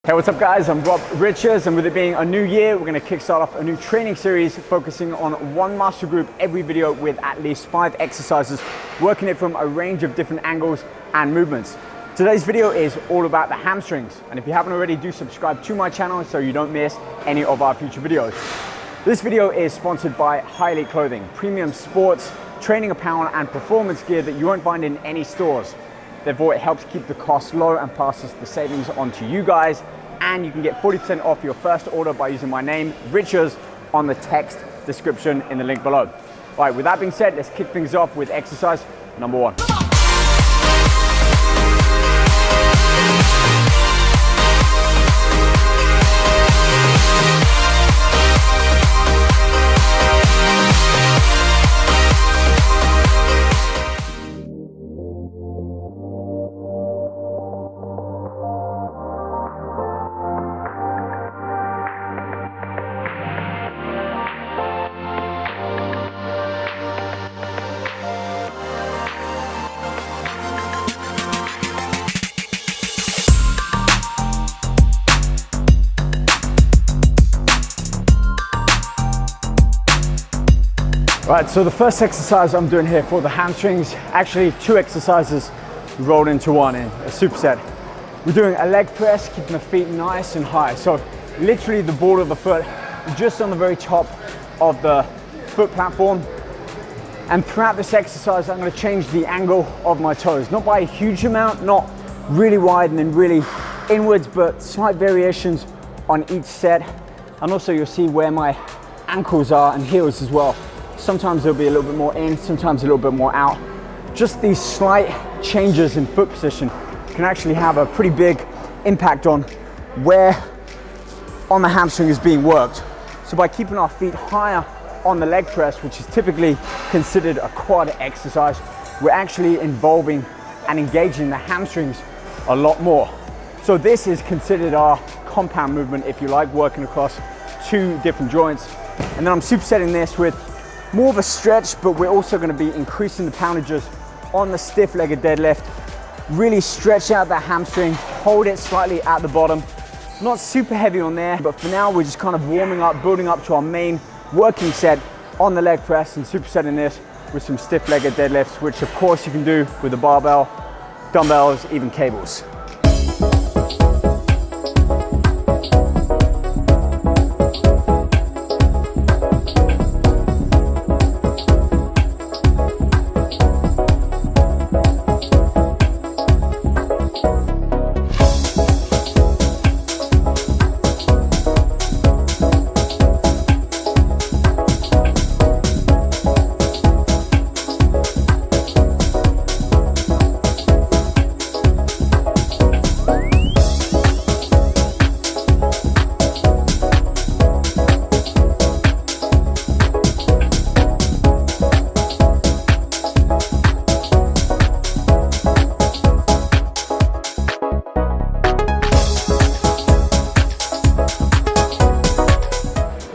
Hey, what's up guys? I'm Rob Richards, and with it being a new year, we're going to kickstart off a new training series focusing on one muscle group every video with at least 5 exercises, working it from a range of different angles and movements. Today's video is all about the hamstrings, and if you haven't already, do subscribe to my channel so you don't miss any of our future videos. This video is sponsored by High Elite Clothing, premium sports, training apparel and performance gear that you won't find in any stores. Therefore, it helps keep the costs low and passes the savings on to you guys. And you can get 40% off your first order by using my name, Richards, on the text description in the link below. All right, with that being said, let's kick things off with exercise number 1. Right, so the first exercise I'm doing here for the hamstrings, actually 2 exercises rolled into one in a superset. We're doing a leg press, keeping the feet nice and high. So literally the ball of the foot just on the very top of the foot platform. And throughout this exercise, I'm going to change the angle of my toes. Not by a huge amount, not really wide and then really inwards, but slight variations on each set. And also you'll see where my ankles are and heels as well. Sometimes it'll be a little bit more in, sometimes a little bit more out. Just these slight changes in foot position can actually have a pretty big impact on where on the hamstring is being worked. So by keeping our feet higher on the leg press, which is typically considered a quad exercise, we're actually involving and engaging the hamstrings a lot more. So this is considered our compound movement, if you like, working across 2 different joints. And then I'm supersetting this with more of a stretch, but we're also going to be increasing the poundages on the stiff legged deadlift. Really stretch out that hamstring, hold it slightly at the bottom. Not super heavy on there, but for now we're just kind of warming up, building up to our main working set on the leg press and supersetting this with some stiff legged deadlifts, which of course you can do with a barbell, dumbbells, even cables.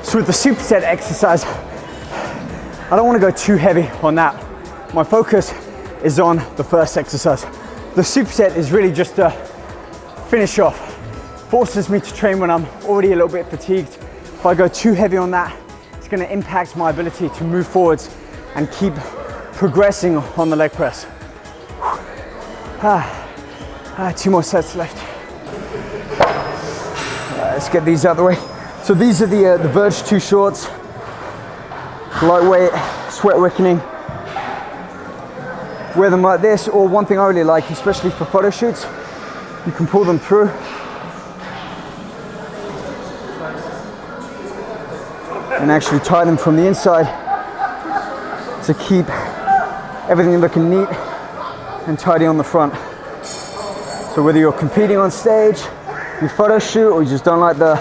So with the superset exercise, I don't want to go too heavy on that. My focus is on the first exercise. The superset is really just a finish off. Forces me to train when I'm already a little bit fatigued. If I go too heavy on that, it's going to impact my ability to move forwards and keep progressing on the leg press. 2 more sets left. Let's get these out of the way. So these are the Verge 2 shorts, lightweight, sweat wickening. Wear them like this, or one thing I really like, especially for photo shoots, you can pull them through. And actually tie them from the inside to keep everything looking neat and tidy on the front. So whether you're competing on stage, you photo shoot, or you just don't like the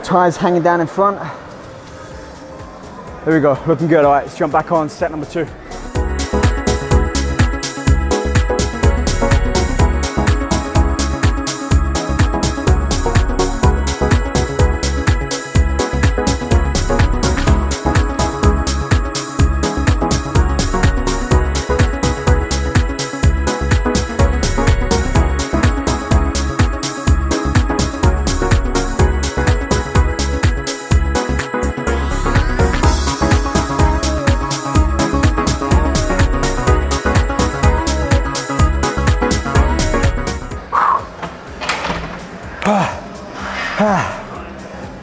ties hanging down in front. There we go, looking good. All right, let's jump back on set number 2.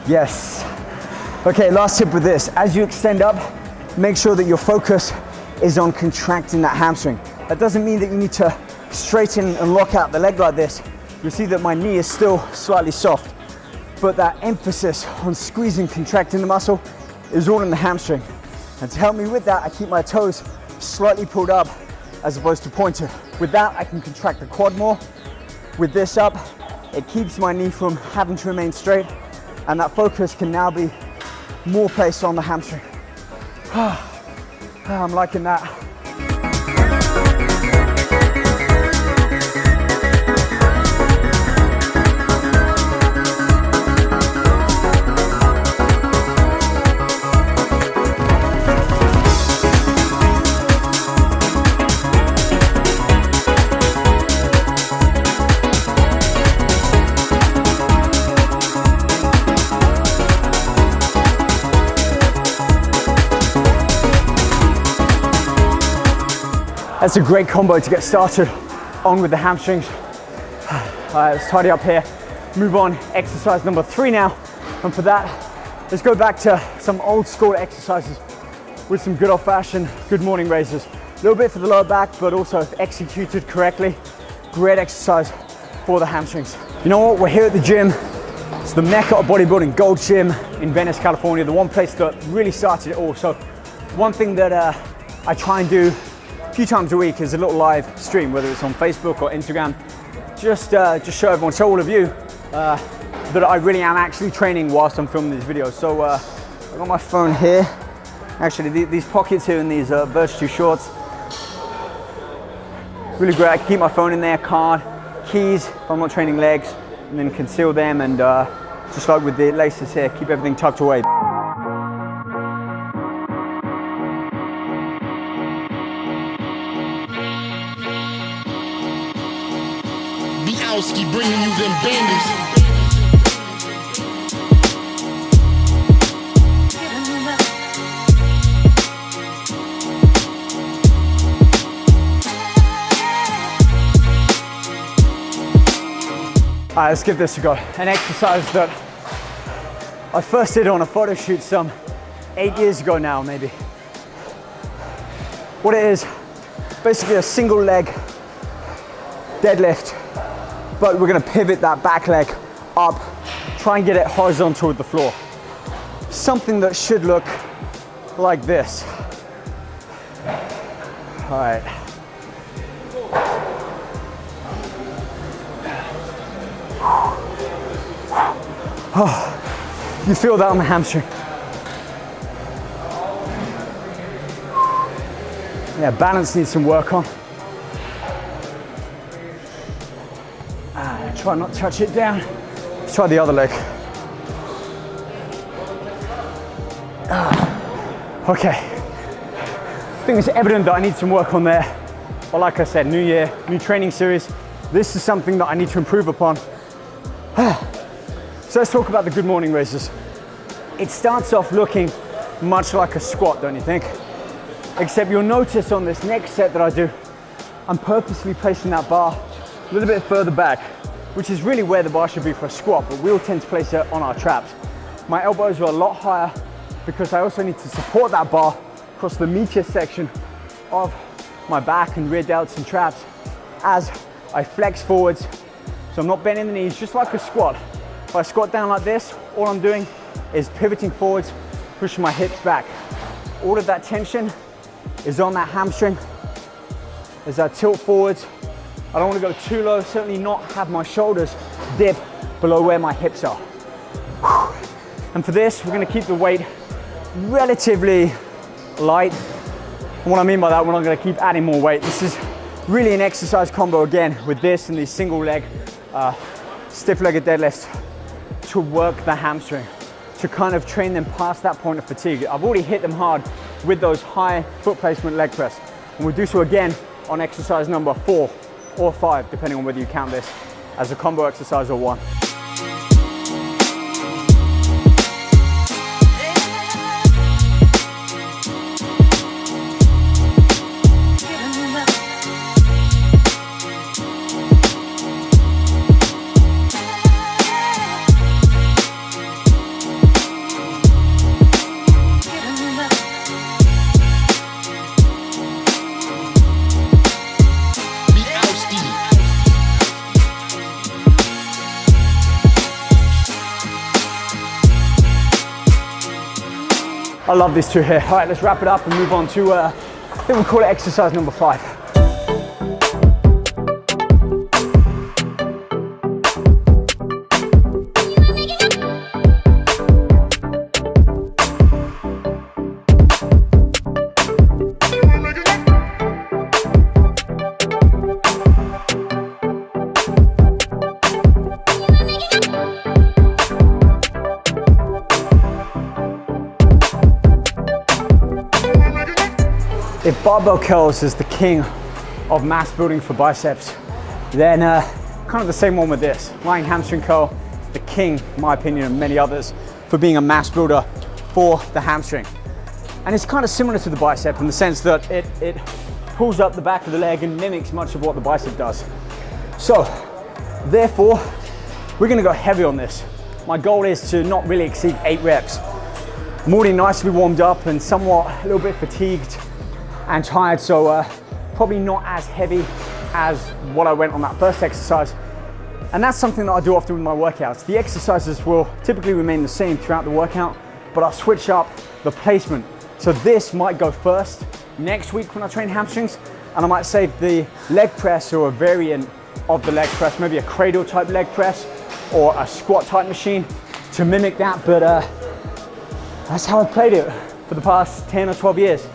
Yes. Okay, last tip with this. As you extend up, make sure that your focus is on contracting that hamstring. That doesn't mean that you need to straighten and lock out the leg like this. You'll see that my knee is still slightly soft, but that emphasis on squeezing, contracting the muscle is all in the hamstring. And to help me with that, I keep my toes slightly pulled up as opposed to pointed. With that, I can contract the quad more. With this up, it keeps my knee from having to remain straight, and that focus can now be more placed on the hamstring. I'm liking that. That's a great combo to get started on with the hamstrings. All right, let's tidy up here. Move on, exercise number 3 now. And for that, let's go back to some old school exercises with some good old fashioned good morning raises. A little bit for the lower back, but also if executed correctly, great exercise for the hamstrings. You know what, we're here at the gym. It's the mecca of bodybuilding, Gold Gym in Venice, California, the one place that really started it all. So one thing that I try and do a few times a week is a little live stream, whether it's on Facebook or Instagram, just show everyone, show all of you that I really am actually training whilst I'm filming these videos. So I've got my phone here. Actually, these pockets here in these Verge 2 shorts, really great. I can keep my phone in there, card, keys if I'm not training legs, and then conceal them, and just like with the laces here, keep everything tucked away. Bringing you them bandits. All right, let's give this a go. An exercise that I first did on a photo shoot some 8 years ago now, maybe. What it is, basically a single leg deadlift, but we're gonna pivot that back leg up, try and get it horizontal with the floor. Something that should look like this. All right. Oh, you feel that on the hamstring. Yeah, balance needs some work on. Try not to touch it down. Let's try the other leg. Okay. I think it's evident that I need some work on there. But like I said, new year, new training series. This is something that I need to improve upon. So let's talk about the good morning raises. It starts off looking much like a squat, don't you think? Except you'll notice on this next set that I do, I'm purposely placing that bar a little bit further back, which is really where the bar should be for a squat, but we all tend to place it on our traps. My elbows are a lot higher because I also need to support that bar across the medius section of my back and rear delts and traps as I flex forwards. So I'm not bending the knees, just like a squat. If I squat down like this, all I'm doing is pivoting forwards, pushing my hips back. All of that tension is on that hamstring as I tilt forwards. I don't want to go too low, certainly not have my shoulders dip below where my hips are. And for this, we're going to keep the weight relatively light. And what I mean by that, we're not going to keep adding more weight. This is really an exercise combo again with this and these single leg stiff legged deadlifts to work the hamstring, to kind of train them past that point of fatigue. I've already hit them hard with those high foot placement leg press. And we'll do so again on exercise number 4 or 5, depending on whether you count this as a combo exercise or one. I love these two here. All right, let's wrap it up and move on to, I think we'll call it exercise number 5. If barbell curls is the king of mass building for biceps, then kind of the same one with this. Lying hamstring curl is the king, in my opinion, and many others, for being a mass builder for the hamstring. And it's kind of similar to the bicep in the sense that it pulls up the back of the leg and mimics much of what the bicep does. So, therefore, we're gonna go heavy on this. My goal is to not really exceed 8 reps. I'm already nicely warmed up and somewhat a little bit fatigued and tired, so probably not as heavy as what I went on that first exercise. And that's something that I do often with my workouts. The exercises will typically remain the same throughout the workout, but I'll switch up the placement. So this might go first next week when I train hamstrings, and I might save the leg press or a variant of the leg press, maybe a cradle type leg press or a squat type machine to mimic that, but that's how I've played it for the past 10 or 12 years.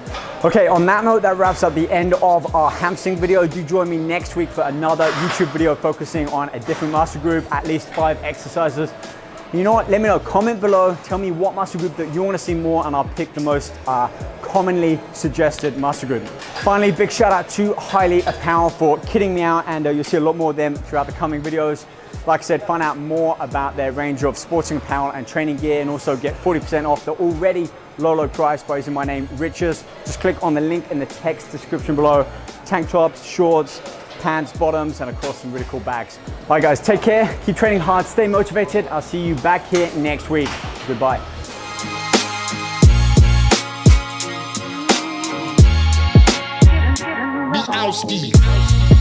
Okay, on that note, that wraps up the end of our hamstring video. Do join me next week for another YouTube video focusing on a different muscle group, at least 5 exercises. You know what, let me know, comment below, tell me what muscle group that you want to see more, and I'll pick the most commonly suggested muscle group. Finally, big shout out to Highly Apparel for kitting me out, and you'll see a lot more of them throughout the coming videos. Like I said, find out more about their range of sporting apparel and training gear, and also get 40% off the already low price by using my name, Riches. Just click on the link in the text description below. Tank tops, shorts, pants, bottoms, and of course some really cool bags. All right guys, take care, keep training hard, stay motivated. I'll see you back here next week. Goodbye. Be